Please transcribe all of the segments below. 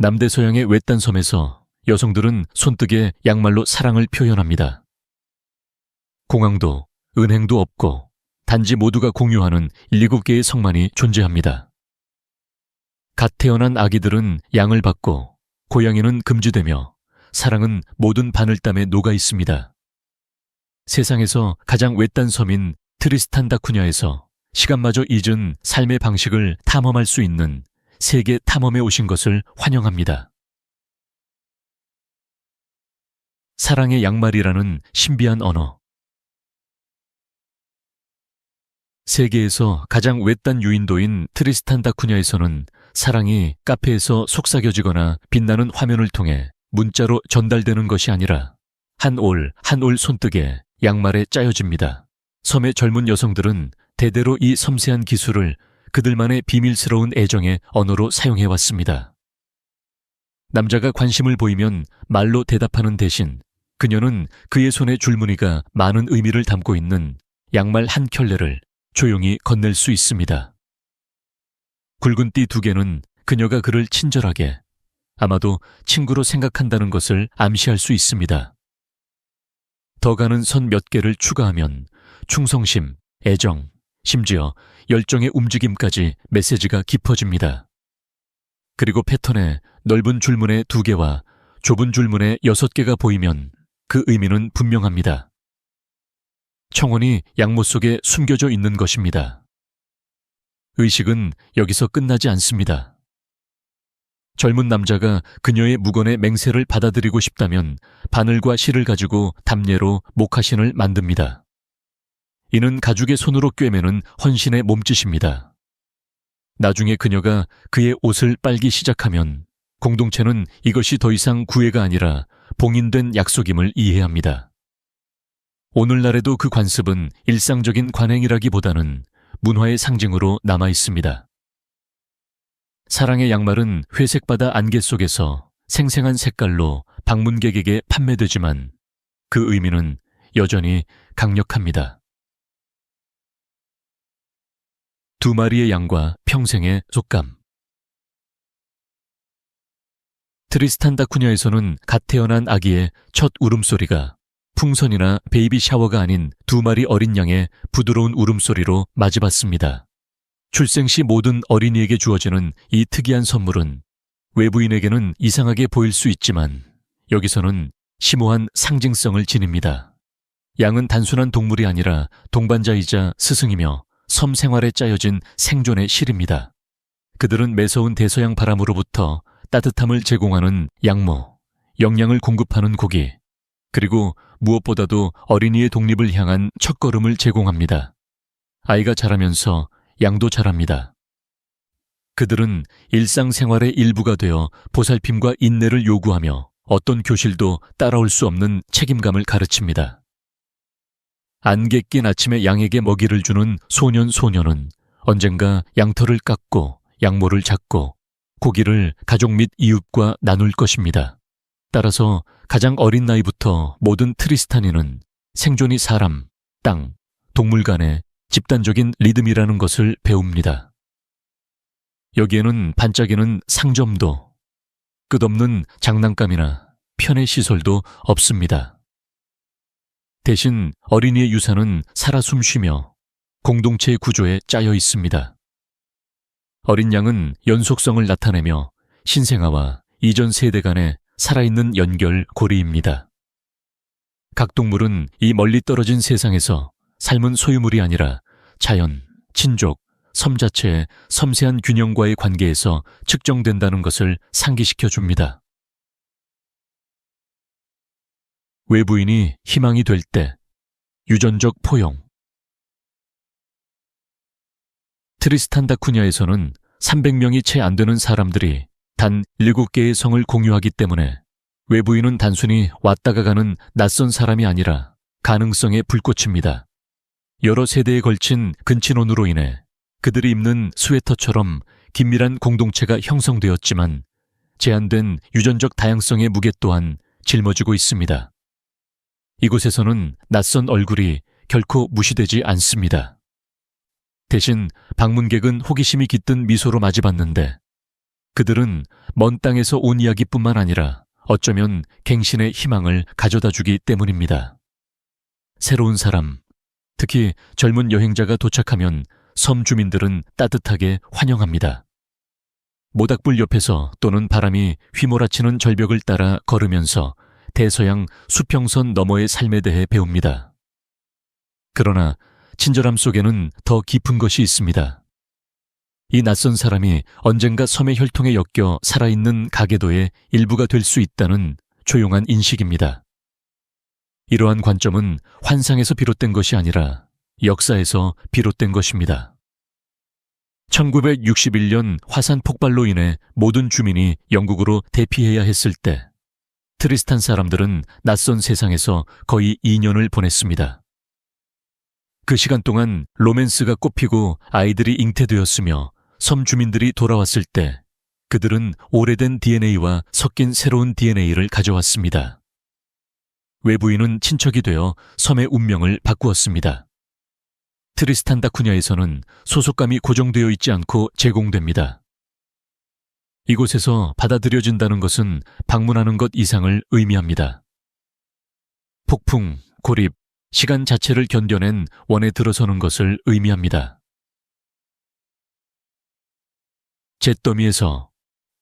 남대서양의 외딴 섬에서 여성들은 손뜨개 양말로 사랑을 표현합니다. 공항도 은행도 없고 단지 모두가 공유하는 7개의 성만이 존재합니다. 갓 태어난 아기들은 양을 받고 고양이는 금지되며 사랑은 모든 바늘땀에 녹아 있습니다. 세상에서 가장 외딴 섬인 트리스탄 다쿠냐에서 시간마저 잊은 삶의 방식을 탐험할 수 있는 세계 탐험에 오신 것을 환영합니다. 사랑의 양말이라는 신비한 언어. 세계에서 가장 외딴 유인도인 트리스탄 다쿠냐에서는 사랑이 카페에서 속삭여지거나 빛나는 화면을 통해 문자로 전달되는 것이 아니라 한 올 한 올 손뜨개 양말에 짜여집니다. 섬의 젊은 여성들은 대대로 이 섬세한 기술을 그들만의 비밀스러운 애정의 언어로 사용해왔습니다. 남자가 관심을 보이면 말로 대답하는 대신 그녀는 그의 손의 줄무늬가 많은 의미를 담고 있는 양말 한 켤레를 조용히 건넬 수 있습니다. 굵은 띠 2개는 그녀가 그를 친절하게, 아마도 친구로 생각한다는 것을 암시할 수 있습니다. 더 가는 선 몇 개를 추가하면 충성심, 애정, 심지어 열정의 움직임까지 메시지가 깊어집니다. 그리고 패턴에 넓은 줄무늬 2개와 좁은 줄무늬 6개가 보이면 그 의미는 분명합니다. 청혼이 양모 속에 숨겨져 있는 것입니다. 의식은 여기서 끝나지 않습니다. 젊은 남자가 그녀의 무건의 맹세를 받아들이고 싶다면 바늘과 실을 가지고 담례로 목화신을 만듭니다. 이는 가죽의 손으로 꿰매는 헌신의 몸짓입니다. 나중에 그녀가 그의 옷을 빨기 시작하면 공동체는 이것이 더 이상 구애가 아니라 봉인된 약속임을 이해합니다. 오늘날에도 그 관습은 일상적인 관행이라기보다는 문화의 상징으로 남아 있습니다. 사랑의 양말은 회색바다 안개 속에서 생생한 색깔로 방문객에게 판매되지만 그 의미는 여전히 강력합니다. 2마리의 양과 평생의 속감. 트리스탄 다쿠냐에서는 갓 태어난 아기의 첫 울음소리가 풍선이나 베이비 샤워가 아닌 2마리 어린 양의 부드러운 울음소리로 맞이받습니다. 출생 시 모든 어린이에게 주어지는 이 특이한 선물은 외부인에게는 이상하게 보일 수 있지만 여기서는 심오한 상징성을 지닙니다. 양은 단순한 동물이 아니라 동반자이자 스승이며 섬 생활에 짜여진 생존의 실입니다. 그들은 매서운 대서양 바람으로부터 따뜻함을 제공하는 양모, 영양을 공급하는 고기, 그리고 무엇보다도 어린이의 독립을 향한 첫걸음을 제공합니다. 아이가 자라면서 양도 자랍니다. 그들은 일상생활의 일부가 되어 보살핌과 인내를 요구하며 어떤 교실도 따라올 수 없는 책임감을 가르칩니다. 안개 낀 아침에 양에게 먹이를 주는 소년은 언젠가 양털을 깎고 양모를 잡고 고기를 가족 및 이웃과 나눌 것입니다. 따라서 가장 어린 나이부터 모든 트리스탄인은 생존이 사람, 땅, 동물 간의 집단적인 리듬이라는 것을 배웁니다. 여기에는 반짝이는 상점도, 끝없는 장난감이나 편의 시설도 없습니다. 대신 어린이의 유산은 살아 숨쉬며 공동체의 구조에 짜여 있습니다. 어린 양은 연속성을 나타내며 신생아와 이전 세대 간의 살아있는 연결 고리입니다. 각 동물은 이 멀리 떨어진 세상에서 삶은 소유물이 아니라 자연, 친족, 섬 자체의 섬세한 균형과의 관계에서 측정된다는 것을 상기시켜 줍니다. 외부인이 희망이 될 때, 유전적 포용. 트리스탄 다쿠냐에서는 300명이 채 안 되는 사람들이 단 7개의 성을 공유하기 때문에 외부인은 단순히 왔다가 가는 낯선 사람이 아니라 가능성의 불꽃입니다. 여러 세대에 걸친 근친혼으로 인해 그들이 입는 스웨터처럼 긴밀한 공동체가 형성되었지만 제한된 유전적 다양성의 무게 또한 짊어지고 있습니다. 이곳에서는 낯선 얼굴이 결코 무시되지 않습니다. 대신 방문객은 호기심이 깃든 미소로 맞이받는데 그들은 먼 땅에서 온 이야기뿐만 아니라 어쩌면 갱신의 희망을 가져다 주기 때문입니다. 새로운 사람, 특히 젊은 여행자가 도착하면 섬 주민들은 따뜻하게 환영합니다. 모닥불 옆에서 또는 바람이 휘몰아치는 절벽을 따라 걸으면서 대서양 수평선 너머의 삶에 대해 배웁니다. 그러나 친절함 속에는 더 깊은 것이 있습니다. 이 낯선 사람이 언젠가 섬의 혈통에 엮여 살아있는 가계도의 일부가 될 수 있다는 조용한 인식입니다. 이러한 관점은 환상에서 비롯된 것이 아니라 역사에서 비롯된 것입니다. 1961년 화산 폭발로 인해 모든 주민이 영국으로 대피해야 했을 때 트리스탄 사람들은 낯선 세상에서 거의 2년을 보냈습니다. 그 시간 동안 로맨스가 꽃피고 아이들이 잉태되었으며 섬 주민들이 돌아왔을 때 그들은 오래된 DNA와 섞인 새로운 DNA를 가져왔습니다. 외부인은 친척이 되어 섬의 운명을 바꾸었습니다. 트리스탄 다쿠냐에서는 소속감이 고정되어 있지 않고 제공됩니다. 이곳에서 받아들여진다는 것은 방문하는 것 이상을 의미합니다. 폭풍, 고립, 시간 자체를 견뎌낸 원에 들어서는 것을 의미합니다. 잿더미에서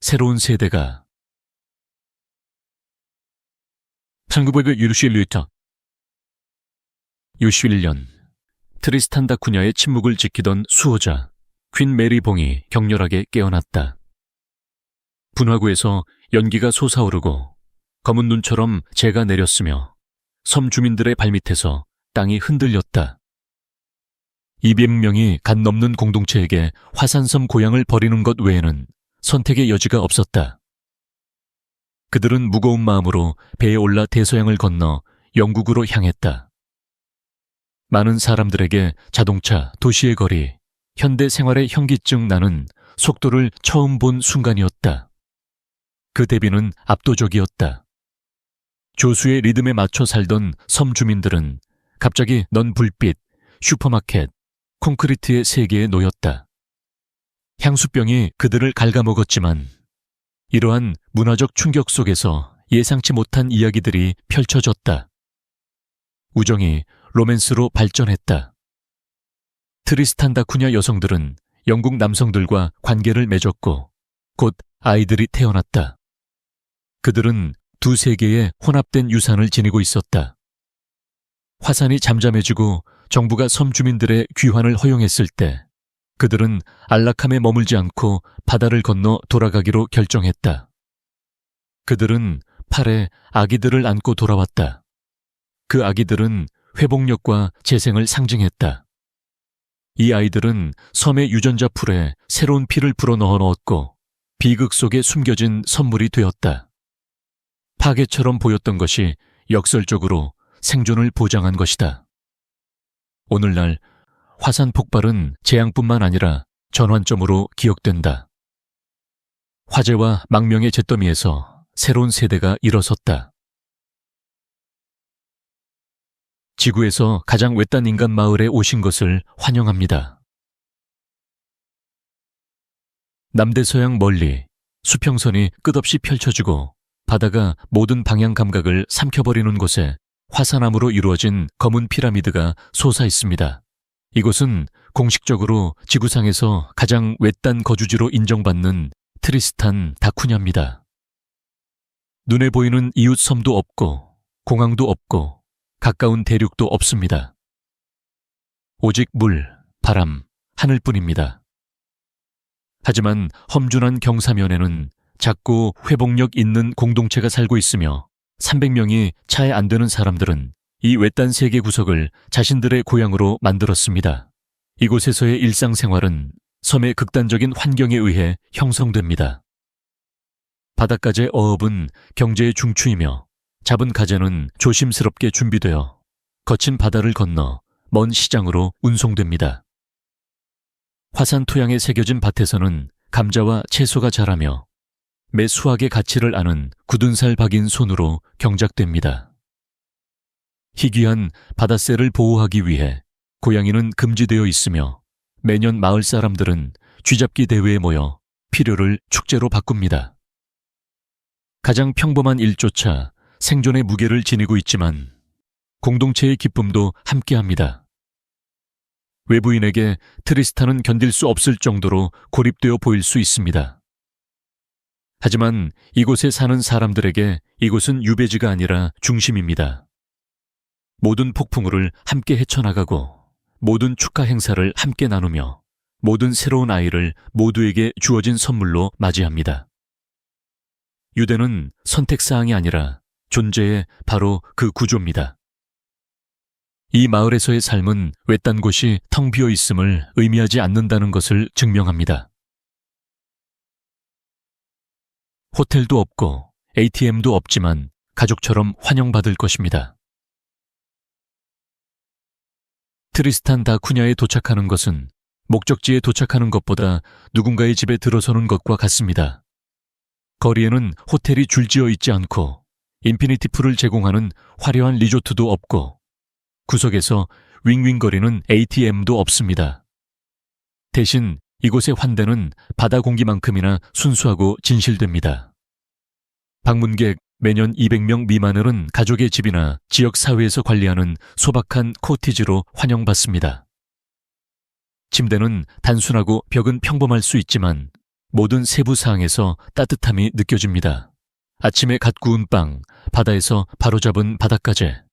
새로운 세대가 1961년 트리스탄 다쿠냐의 침묵을 지키던 수호자 퀸 메리 봉이 격렬하게 깨어났다. 분화구에서 연기가 솟아오르고 검은 눈처럼 재가 내렸으며 섬 주민들의 발밑에서 땅이 흔들렸다. 200명이 간 넘는 공동체에게 화산섬 고향을 버리는 것 외에는 선택의 여지가 없었다. 그들은 무거운 마음으로 배에 올라 대서양을 건너 영국으로 향했다. 많은 사람들에게 자동차, 도시의 거리, 현대 생활의 현기증 나는 속도를 처음 본 순간이었다. 그 대비는 압도적이었다. 조수의 리듬에 맞춰 살던 섬 주민들은 갑자기 넌 불빛, 슈퍼마켓, 콘크리트의 세계에 놓였다. 향수병이 그들을 갉아먹었지만 이러한 문화적 충격 속에서 예상치 못한 이야기들이 펼쳐졌다. 우정이 로맨스로 발전했다. 트리스탄 다쿠냐 여성들은 영국 남성들과 관계를 맺었고 곧 아이들이 태어났다. 그들은 두 세계의 혼합된 유산을 지니고 있었다. 화산이 잠잠해지고 정부가 섬 주민들의 귀환을 허용했을 때 그들은 안락함에 머물지 않고 바다를 건너 돌아가기로 결정했다. 그들은 팔에 아기들을 안고 돌아왔다. 그 아기들은 회복력과 재생을 상징했다. 이 아이들은 섬의 유전자 풀에 새로운 피를 불어넣어 넣었고 비극 속에 숨겨진 선물이 되었다. 파괴처럼 보였던 것이 역설적으로 생존을 보장한 것이다. 오늘날 화산 폭발은 재앙뿐만 아니라 전환점으로 기억된다. 화재와 망명의 잿더미에서 새로운 세대가 일어섰다. 지구에서 가장 외딴 인간 마을에 오신 것을 환영합니다. 남대서양 멀리 수평선이 끝없이 펼쳐지고 바다가 모든 방향 감각을 삼켜버리는 곳에 화산암으로 이루어진 검은 피라미드가 솟아 있습니다. 이곳은 공식적으로 지구상에서 가장 외딴 거주지로 인정받는 트리스탄 다쿠냐입니다. 눈에 보이는 이웃 섬도 없고 공항도 없고 가까운 대륙도 없습니다. 오직 물, 바람, 하늘뿐입니다. 하지만 험준한 경사면에는 작고 회복력 있는 공동체가 살고 있으며 300명이 차에 안 되는 사람들은 이 외딴 세계 구석을 자신들의 고향으로 만들었습니다. 이곳에서의 일상생활은 섬의 극단적인 환경에 의해 형성됩니다. 바닷가재 어업은 경제의 중추이며 잡은 가재는 조심스럽게 준비되어 거친 바다를 건너 먼 시장으로 운송됩니다. 화산 토양에 새겨진 밭에서는 감자와 채소가 자라며 매 수확의 가치를 아는 굳은 살 박인 손으로 경작됩니다. 희귀한 바닷새를 보호하기 위해 고양이는 금지되어 있으며 매년 마을 사람들은 쥐잡기 대회에 모여 필요를 축제로 바꿉니다. 가장 평범한 일조차 생존의 무게를 지니고 있지만 공동체의 기쁨도 함께합니다. 외부인에게 트리스탄은 견딜 수 없을 정도로 고립되어 보일 수 있습니다. 하지만 이곳에 사는 사람들에게 이곳은 유배지가 아니라 중심입니다. 모든 폭풍우를 함께 헤쳐나가고 모든 축하 행사를 함께 나누며 모든 새로운 아이를 모두에게 주어진 선물로 맞이합니다. 유대는 선택사항이 아니라 존재의 바로 그 구조입니다. 이 마을에서의 삶은 외딴 곳이 텅 비어 있음을 의미하지 않는다는 것을 증명합니다. 호텔도 없고 ATM도 없지만 가족처럼 환영받을 것입니다. 트리스탄 다 쿠냐에 도착하는 것은 목적지에 도착하는 것보다 누군가의 집에 들어서는 것과 같습니다. 거리에는 호텔이 줄지어 있지 않고 인피니티 풀을 제공하는 화려한 리조트도 없고 구석에서 윙윙거리는 ATM도 없습니다. 대신 이곳의 환대는 바다 공기만큼이나 순수하고 진실됩니다. 방문객 매년 200명 미만을은 가족의 집이나 지역사회에서 관리하는 소박한 코티지로 환영받습니다. 침대는 단순하고 벽은 평범할 수 있지만 모든 세부 사항에서 따뜻함이 느껴집니다. 아침에 갓 구운 빵, 바다에서 바로 잡은 바닷가재,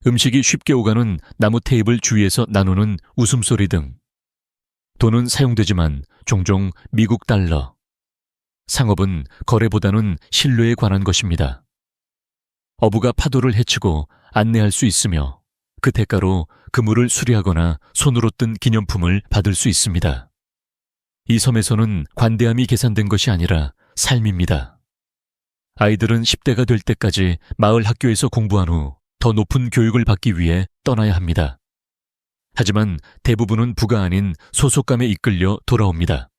음식이 쉽게 오가는 나무 테이블 주위에서 나누는 웃음소리 등 돈은 사용되지만 종종 미국 달러. 상업은 거래보다는 신뢰에 관한 것입니다. 어부가 파도를 헤치고 안내할 수 있으며 그 대가로 그물을 수리하거나 손으로 뜬 기념품을 받을 수 있습니다. 이 섬에서는 관대함이 계산된 것이 아니라 삶입니다. 아이들은 10대가 될 때까지 마을 학교에서 공부한 후 더 높은 교육을 받기 위해 떠나야 합니다. 하지만 대부분은 부가 아닌 소속감에 이끌려 돌아옵니다.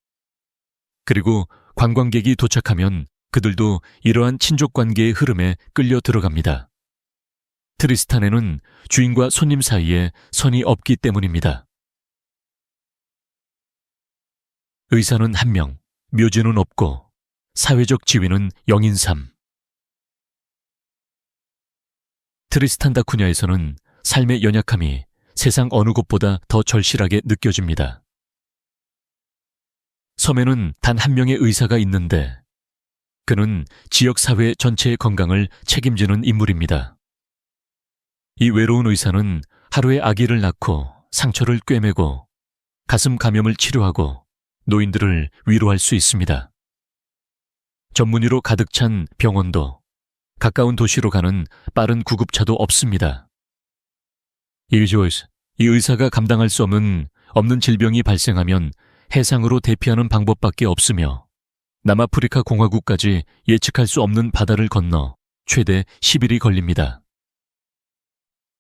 그리고 관광객이 도착하면 그들도 이러한 친족관계의 흐름에 끌려 들어갑니다. 트리스탄에는 주인과 손님 사이에 선이 없기 때문입니다. 의사는 1명, 묘지는 없고 사회적 지위는 0인3. 트리스탄 다 쿠냐에서는 삶의 연약함이 세상 어느 곳보다 더 절실하게 느껴집니다. 섬에는 단 1명의 의사가 있는데 그는 지역사회 전체의 건강을 책임지는 인물입니다. 이 외로운 의사는 하루에 아기를 낳고 상처를 꿰매고 가슴 감염을 치료하고 노인들을 위로할 수 있습니다. 전문의로 가득 찬 병원도 가까운 도시로 가는 빠른 구급차도 없습니다. 이 의사가 감당할 수 없는 질병이 발생하면 해상으로 대피하는 방법밖에 없으며 남아프리카 공화국까지 예측할 수 없는 바다를 건너 최대 10일이 걸립니다.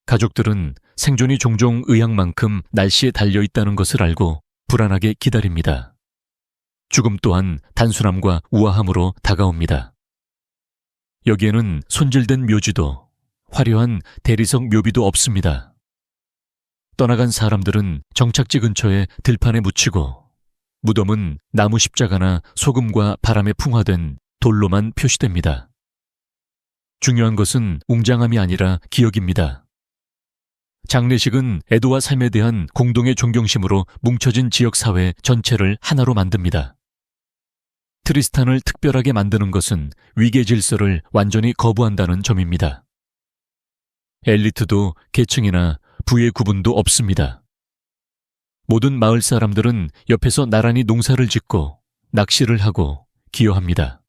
가족들은 생존이 종종 의학만큼 날씨에 달려있다는 것을 알고 불안하게 기다립니다. 죽음 또한 단순함과 우아함으로 다가옵니다. 여기에는 손질된 묘지도 화려한 대리석 묘비도 없습니다. 떠나간 사람들은 정착지 근처에 들판에 묻히고 무덤은 나무 십자가나 소금과 바람에 풍화된 돌로만 표시됩니다. 중요한 것은 웅장함이 아니라 기억입니다. 장례식은 애도와 삶에 대한 공동의 존경심으로 뭉쳐진 지역사회 전체를 하나로 만듭니다. 트리스탄을 특별하게 만드는 것은 위계 질서를 완전히 거부한다는 점입니다. 엘리트도 계층이나 부의 구분도 없습니다. 모든 마을 사람들은 옆에서 나란히 농사를 짓고 낚시를 하고 기여합니다.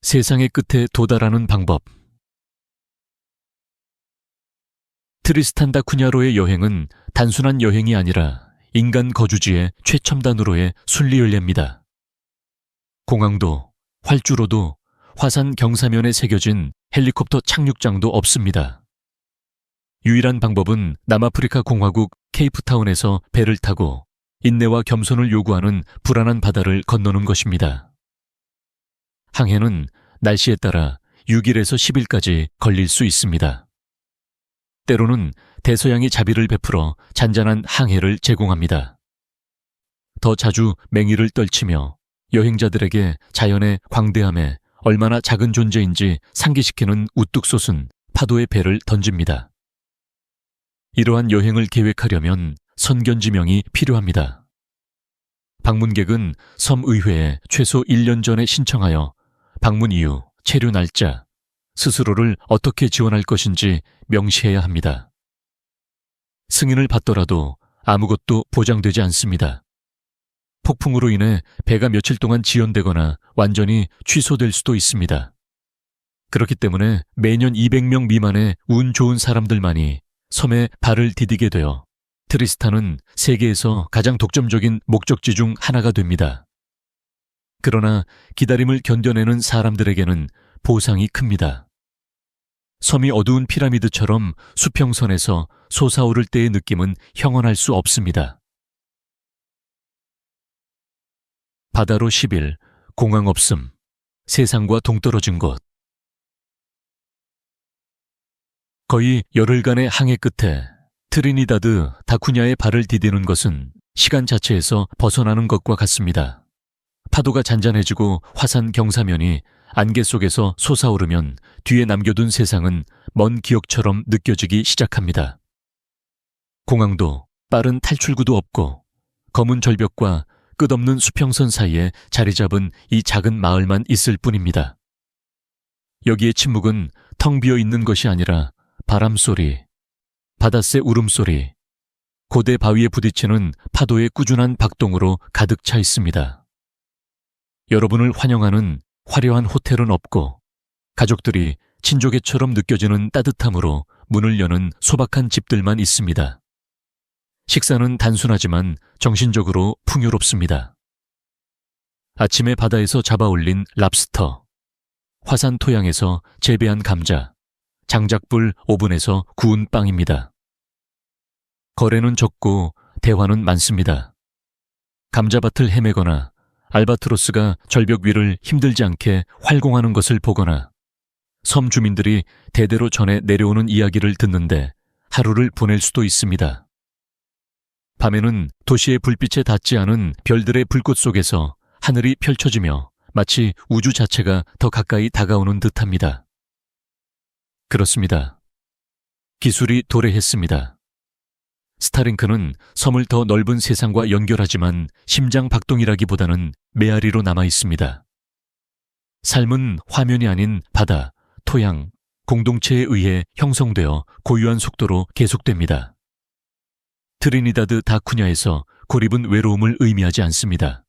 세상의 끝에 도달하는 방법. 트리스탄 다 쿠냐로의 여행은 단순한 여행이 아니라 인간 거주지의 최첨단으로의 순리연례입니다. 공항도, 활주로도, 화산 경사면에 새겨진 헬리콥터 착륙장도 없습니다. 유일한 방법은 남아프리카 공화국 케이프타운에서 배를 타고 인내와 겸손을 요구하는 불안한 바다를 건너는 것입니다. 항해는 날씨에 따라 6일에서 10일까지 걸릴 수 있습니다. 때로는 대서양이 자비를 베풀어 잔잔한 항해를 제공합니다. 더 자주 맹위를 떨치며 여행자들에게 자연의 광대함에 얼마나 작은 존재인지 상기시키는 우뚝 솟은 파도의 배를 던집니다. 이러한 여행을 계획하려면 선견지명이 필요합니다. 방문객은 섬의회에 최소 1년 전에 신청하여 방문 이유, 체류 날짜, 스스로를 어떻게 지원할 것인지 명시해야 합니다. 승인을 받더라도 아무것도 보장되지 않습니다. 폭풍으로 인해 배가 며칠 동안 지연되거나 완전히 취소될 수도 있습니다. 그렇기 때문에 매년 200명 미만의 운 좋은 사람들만이 섬에 발을 디디게 되어 트리스탄은 세계에서 가장 독점적인 목적지 중 하나가 됩니다. 그러나 기다림을 견뎌내는 사람들에게는 보상이 큽니다. 섬이 어두운 피라미드처럼 수평선에서 솟아오를 때의 느낌은 형언할 수 없습니다. 바다로 10일, 공항 없음, 세상과 동떨어진 곳. 거의 열흘간의 항해 끝에 트리니다드 다쿠냐에 발을 디디는 것은 시간 자체에서 벗어나는 것과 같습니다. 파도가 잔잔해지고 화산 경사면이 안개 속에서 솟아오르면 뒤에 남겨둔 세상은 먼 기억처럼 느껴지기 시작합니다. 공항도 빠른 탈출구도 없고 검은 절벽과 끝없는 수평선 사이에 자리 잡은 이 작은 마을만 있을 뿐입니다. 여기에 침묵은 텅 비어 있는 것이 아니라 바람소리, 바닷새 울음소리, 고대 바위에 부딪히는 파도의 꾸준한 박동으로 가득 차 있습니다. 여러분을 환영하는 화려한 호텔은 없고 가족들이 친족애처럼 느껴지는 따뜻함으로 문을 여는 소박한 집들만 있습니다. 식사는 단순하지만 정신적으로 풍요롭습니다. 아침에 바다에서 잡아올린 랍스터, 화산 토양에서 재배한 감자, 장작불 오븐에서 구운 빵입니다. 거래는 적고 대화는 많습니다. 감자밭을 헤매거나 알바트로스가 절벽 위를 힘들지 않게 활공하는 것을 보거나 섬 주민들이 대대로 전해 내려오는 이야기를 듣는데 하루를 보낼 수도 있습니다. 밤에는 도시의 불빛에 닿지 않은 별들의 불꽃 속에서 하늘이 펼쳐지며 마치 우주 자체가 더 가까이 다가오는 듯합니다. 그렇습니다. 기술이 도래했습니다. 스타링크는 섬을 더 넓은 세상과 연결하지만 심장 박동이라기보다는 메아리로 남아 있습니다. 삶은 화면이 아닌 바다, 토양, 공동체에 의해 형성되어 고유한 속도로 계속됩니다. 트리니다드 다쿠냐에서 고립은 외로움을 의미하지 않습니다.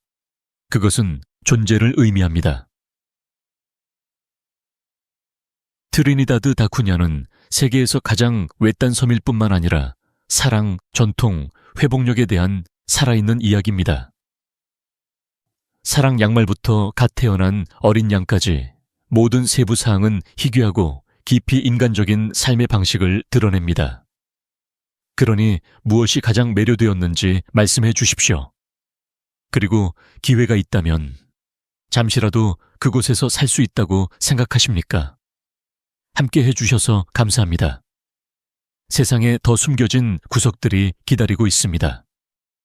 그것은 존재를 의미합니다. 트리니다드 다쿠냐는 세계에서 가장 외딴 섬일 뿐만 아니라 사랑, 전통, 회복력에 대한 살아있는 이야기입니다. 사랑 양말부터 갓 태어난 어린 양까지 모든 세부 사항은 희귀하고 깊이 인간적인 삶의 방식을 드러냅니다. 그러니 무엇이 가장 매료되었는지 말씀해 주십시오. 그리고 기회가 있다면 잠시라도 그곳에서 살 수 있다고 생각하십니까? 함께 해주셔서 감사합니다. 세상에 더 숨겨진 구석들이 기다리고 있습니다.